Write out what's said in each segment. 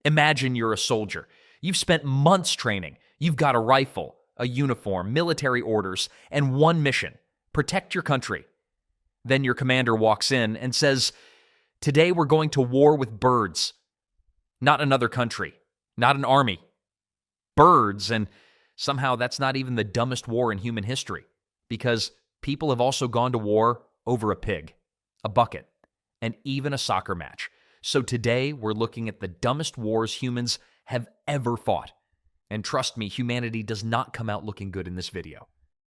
Imagine you're a soldier. You've spent months training. You've got a rifle, a uniform, military orders, and one mission: protect your country. Then your commander walks in and says, "Today we're going to war with birds." Not another country, not an army. Birds, and somehow that's not even the dumbest war in human history, because people have also gone to war over a pig, a bucket, and even a soccer match. So today we're looking at the dumbest wars humans have ever fought. And trust me, humanity does not come out looking good in this video.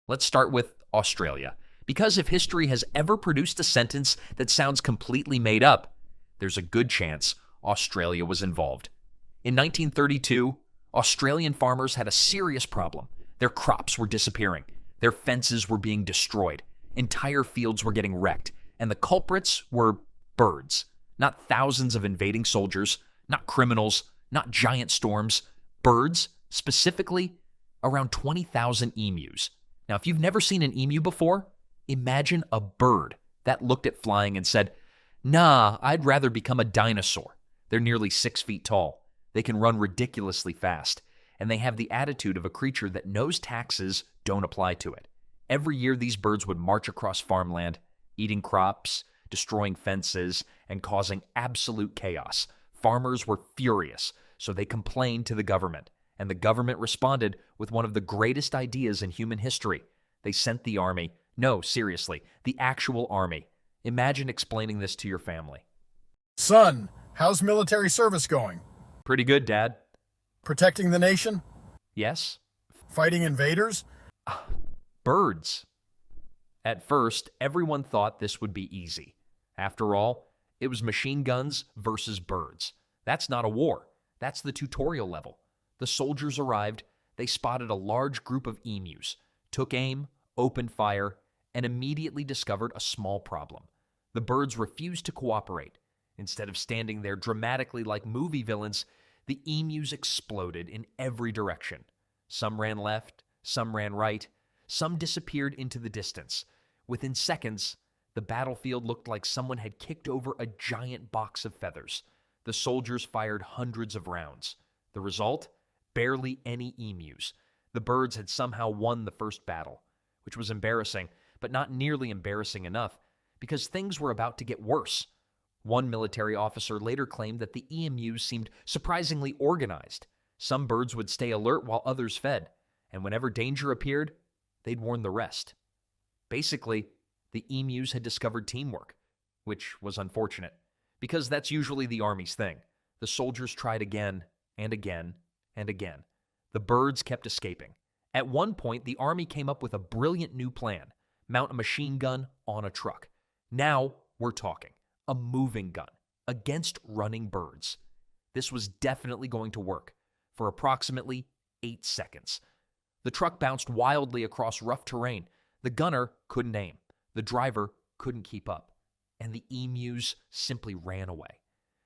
Let's start with Australia. Because if history has ever produced a sentence that sounds completely made up, there's a good chance Australia was involved. In 1932, Australian farmers had a serious problem. Their crops were disappearing. Their fences were being destroyed. Entire fields were getting wrecked. And the culprits were birds. Not thousands of invading soldiers, not criminals, not giant storms. Birds, specifically around 20,000 emus. Now, if you've never seen an emu before, imagine a bird that looked at flying and said, "Nah, I'd rather become a dinosaur." They're nearly 6 feet tall. They can run ridiculously fast, and they have the attitude of a creature that knows taxes don't apply to it. Every year, these birds would march across farmland, eating crops, destroying fences, and causing absolute chaos. Farmers were furious, so they complained to the government, and the government responded with one of the greatest ideas in human history. They sent the army. No, seriously, the actual army. Imagine explaining this to your family. "Son, how's military service going? Pretty good, Dad. Protecting the nation? Yes? Fighting invaders?" Birds. At first, everyone thought this would be easy. After all, it was machine guns versus birds. That's not a war. That's the tutorial level. The soldiers arrived, they spotted a large group of emus, took aim, opened fire, and immediately discovered a small problem. The birds refused to cooperate. Instead of standing there dramatically like movie villains, the emus exploded in every direction. Some ran left, some ran right, some disappeared into the distance. Within seconds, the battlefield looked like someone had kicked over a giant box of feathers. The soldiers fired hundreds of rounds. The result? Barely any emus. The birds had somehow won the first battle, which was embarrassing, but not nearly embarrassing enough, because things were about to get worse. One military officer later claimed that the emus seemed surprisingly organized. Some birds would stay alert while others fed, and whenever danger appeared, they'd warn the rest. Basically, the emus had discovered teamwork, which was unfortunate, because that's usually the army's thing. The soldiers tried again and again and again. The birds kept escaping. At one point, the army came up with a brilliant new plan: mount a machine gun on a truck. Now we're talking. A moving gun against running birds. This was definitely going to work for approximately 8 seconds. The truck bounced wildly across rough terrain. The gunner couldn't aim. The driver couldn't keep up. And the emus simply ran away,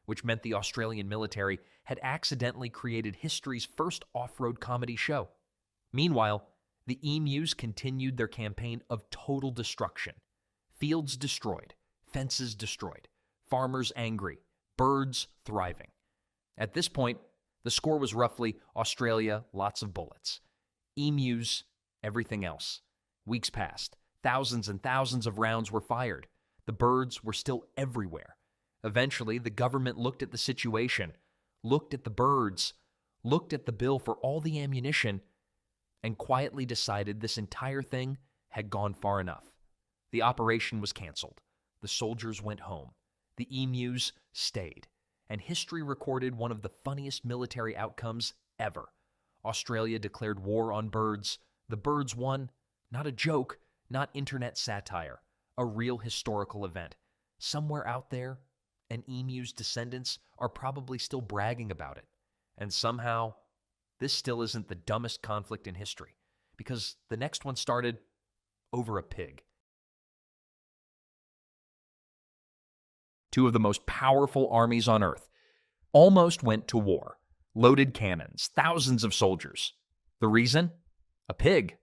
which meant the Australian military had accidentally created history's first off-road comedy show. Meanwhile, the emus continued their campaign of total destruction. Fields destroyed, fences destroyed, farmers angry, birds thriving. At this point, the score was roughly Australia, lots of bullets. Emus, everything else. Weeks passed. Thousands and thousands of rounds were fired. The birds were still everywhere. Eventually, the government looked at the situation, looked at the birds, looked at the bill for all the ammunition, and quietly decided this entire thing had gone far enough. The operation was canceled. The soldiers went home. The emus stayed. And history recorded one of the funniest military outcomes ever. Australia declared war on birds. The birds won. Not a joke, not internet satire. A real historical event. Somewhere out there, an emu's descendants are probably still bragging about it. And somehow, this still isn't the dumbest conflict in history, because the next one started over a pig. Two of the most powerful armies on Earth almost went to war. Loaded cannons, thousands of soldiers. The reason? A pig.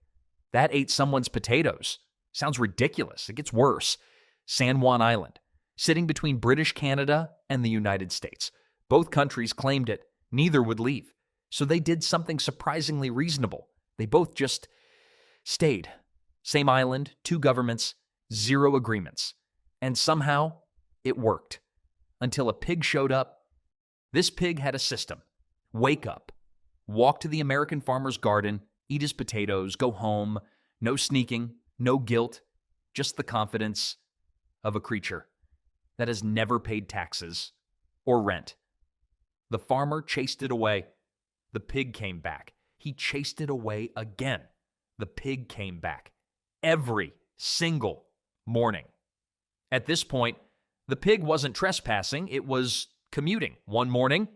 That ate someone's potatoes. Sounds ridiculous. It gets worse. San Juan Island, sitting between British Canada and the United States. Both countries claimed it. Neither would leave. So they did something surprisingly reasonable. They both just stayed. Same island, two governments, zero agreements. And somehow it worked. Until a pig showed up. This pig had a system. Wake up. Walk to the American farmer's garden, eat his potatoes, go home. No sneaking, no guilt, just the confidence of a creature that has never paid taxes or rent. The farmer chased it away. The pig came back. He chased it away again. The pig came back. Every single morning. At this point, the pig wasn't trespassing, it was commuting. One morning,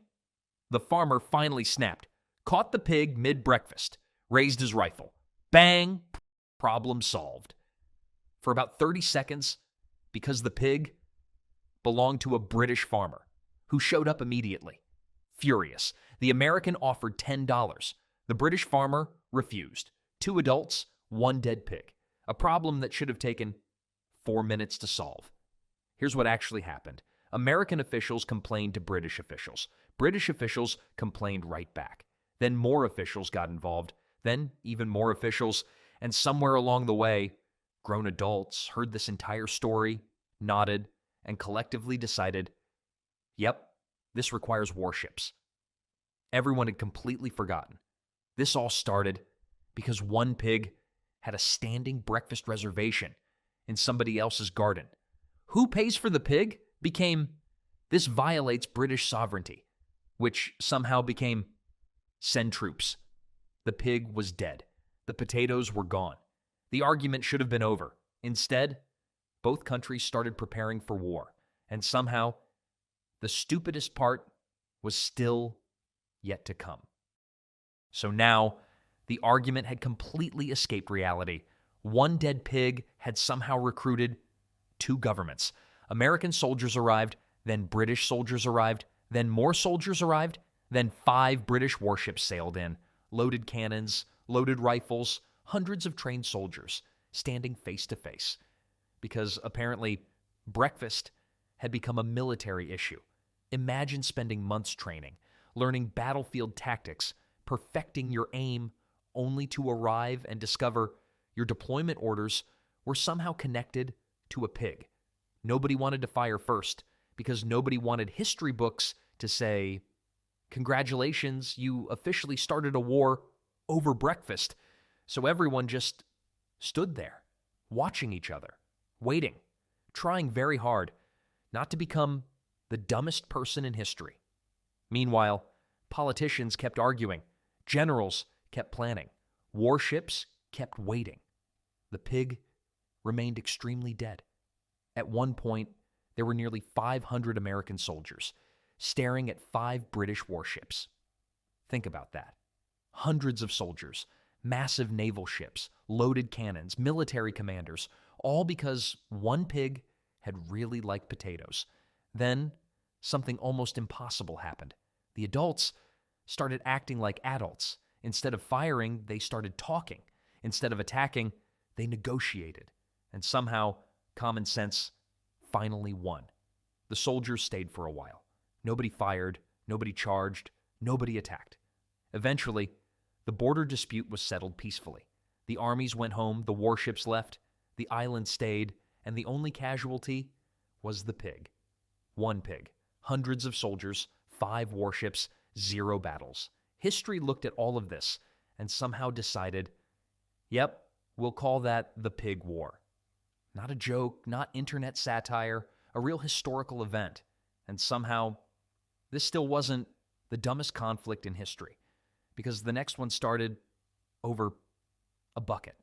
the farmer finally snapped, caught the pig mid-breakfast, raised his rifle. Bang! Problem solved. For about 30 seconds, because the pig belonged to a British farmer who showed up immediately. Furious, the American offered $10. The British farmer refused. 2 adults, 1 dead pig. A problem that should have taken 4 minutes to solve. Here's what actually happened. American officials complained to British officials. British officials complained right back. Then more officials got involved. Then even more officials. And somewhere along the way, grown adults heard this entire story, nodded, and collectively decided, yep, this requires warships. Everyone had completely forgotten. This all started because one pig had a standing breakfast reservation in somebody else's garden. Who pays for the pig became, this violates British sovereignty, which somehow became, send troops. The pig was dead. The potatoes were gone. The argument should have been over. Instead, both countries started preparing for war, and somehow, the stupidest part was still yet to come. So now, the argument had completely escaped reality. One dead pig had somehow recruited 2 governments. American soldiers arrived, then British soldiers arrived, then more soldiers arrived, then 5 British warships sailed in, loaded cannons, loaded rifles, hundreds of trained soldiers standing face to face. Because apparently, breakfast had become a military issue. Imagine spending months training, learning battlefield tactics, perfecting your aim, only to arrive and discover your deployment orders were somehow connected to a pig. Nobody wanted to fire first because nobody wanted history books to say, congratulations, you officially started a war over breakfast. So everyone just stood there, watching each other, waiting, trying very hard not to become the dumbest person in history. Meanwhile, politicians kept arguing, generals kept planning, warships kept waiting. The pig remained extremely dead. At one point, there were nearly 500 American soldiers staring at 5 British warships. Think about that. Hundreds of soldiers, massive naval ships, loaded cannons, military commanders, all because one pig had really liked potatoes. Then, something almost impossible happened. The adults started acting like adults. Instead of firing, they started talking. Instead of attacking, they negotiated. And somehow, common sense finally won. The soldiers stayed for a while. Nobody fired, nobody charged, nobody attacked. Eventually, the border dispute was settled peacefully. The armies went home, the warships left, the island stayed, and the only casualty was the pig. One pig, hundreds of soldiers, 5 warships, 0 battles. History looked at all of this and somehow decided, yep, we'll call that the Pig War. Not a joke, not internet satire, a real historical event. And somehow, this still wasn't the dumbest conflict in history, because the next one started over a bucket.